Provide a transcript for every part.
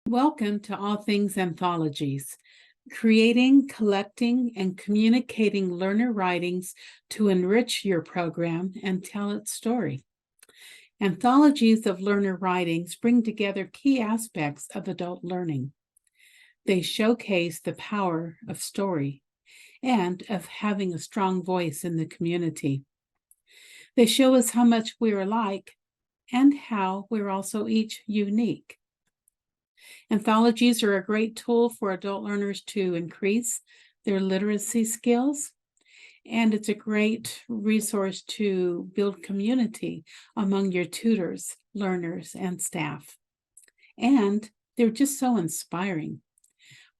Welcome to All Things Anthologies, creating, collecting, and communicating learner writings to enrich your program and tell its story. Anthologies of learner writings bring together key aspects of adult learning. They showcase the power of story and of having a strong voice in the community. They show us how much we're alike and how we're also each unique. Anthologies are a great tool for adult learners to increase their literacy skills, and it's a great resource to build community among your tutors, learners, and staff. And they're just so inspiring.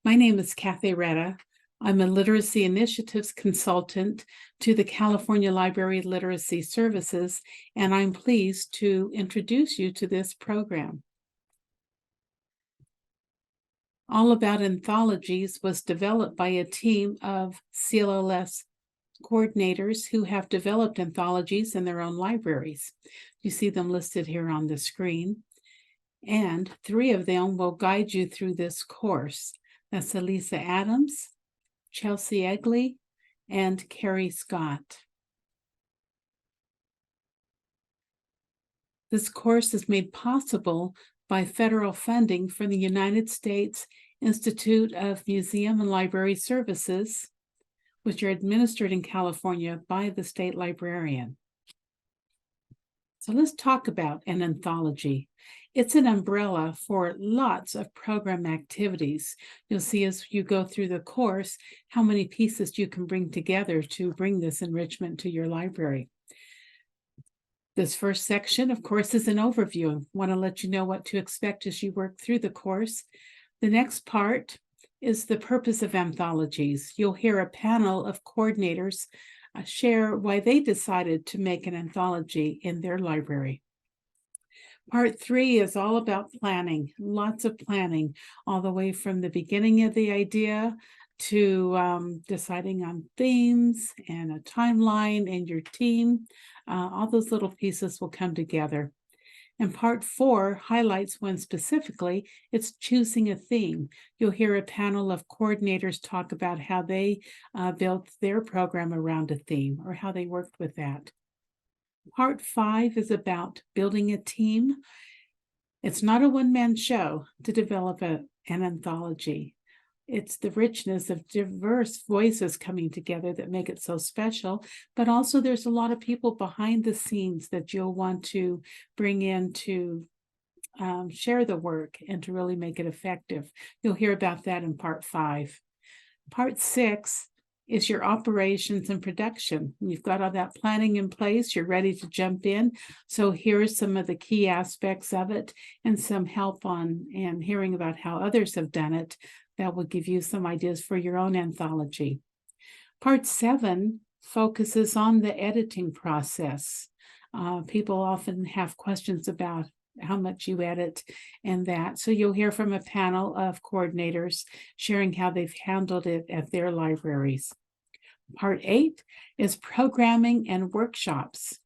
My name is Kathy Retta. I'm a literacy initiatives consultant to the California Library Literacy Services, and I'm pleased to introduce you to this program. All About Anthologies was developed by a team of CLLS coordinators who have developed anthologies in their own libraries. You see them listed here on the screen. And 3 of them will guide you through this course. That's Elisa Adams, Chelsea Egley, and Carrie Scott. This course is made possible by federal funding from the United States Institute of Museum and Library Services, which are administered in California by the state librarian. So let's talk about an anthology. It's an umbrella for lots of program activities. You'll see as you go through the course how many pieces you can bring together to bring this enrichment to your library. This first section, of course, is an overview. I want to let you know what to expect as you work through the course. The next part is the purpose of anthologies. You'll hear a panel of coordinators share why they decided to make an anthology in their library. Part 3 is all about planning, lots of planning, all the way from the beginning of the idea to deciding on themes and a timeline and your team. All those little pieces will come together. And part 4 highlights one specifically. It's choosing a theme. You'll hear a panel of coordinators talk about how they built their program around a theme or how they worked with that. Part 5 is about building a team. It's not a one-man show to develop an anthology. It's the richness of diverse voices coming together that make it so special, but also there's a lot of people behind the scenes that you'll want to bring in to share the work and to really make it effective. You'll hear about that in part 5. Part 6 is your operations and production. You've got all that planning in place, you're ready to jump in. So here's some of the key aspects of it and some help on and hearing about how others have done it. That will give you some ideas for your own anthology. Part 7 focuses on the editing process. People often have questions about how much you edit and that. So you'll hear from a panel of coordinators sharing how they've handled it at their libraries. Part 8 is programming and workshops.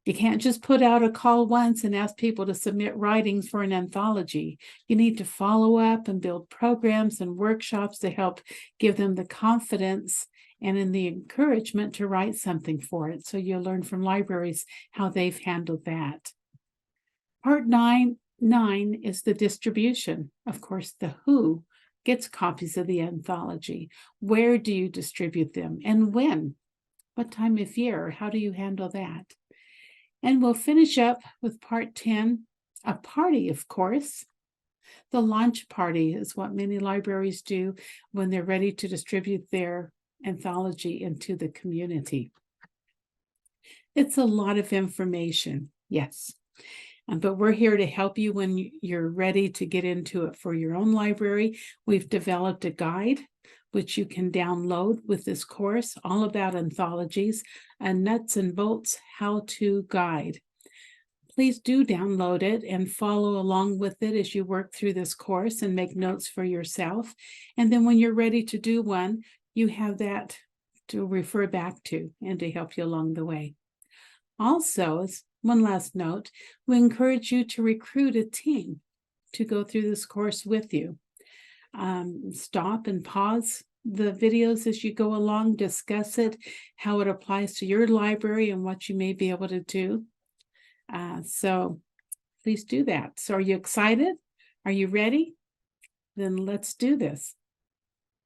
You can't just put out a call once and ask people to submit writings for an anthology. You need to follow up and build programs and workshops to help give them the confidence and in the encouragement to write something for it. So you'll learn from libraries how they've handled that. Part 9 is the distribution. Of course, the who gets copies of the anthology. Where do you distribute them and when? What time of year? How do you handle that? And we'll finish up with part 10, a party, of course. The launch party is what many libraries do when they're ready to distribute their anthology into the community. It's a lot of information, yes. But we're here to help you when you're ready to get into it for your own library. We've developed a guide which you can download with this course, all about anthologies, a nuts and bolts how-to guide. Please do download it and follow along with it as you work through this course and make notes for yourself. And then when you're ready to do one, you have that to refer back to and to help you along the way. Also, as one last note, we encourage you to recruit a team. to go through this course with you. Stop and pause the videos as you go along, discuss it, how it applies to your library and what you may be able to do. So please do that. So are you excited? Are you ready? Then let's do this.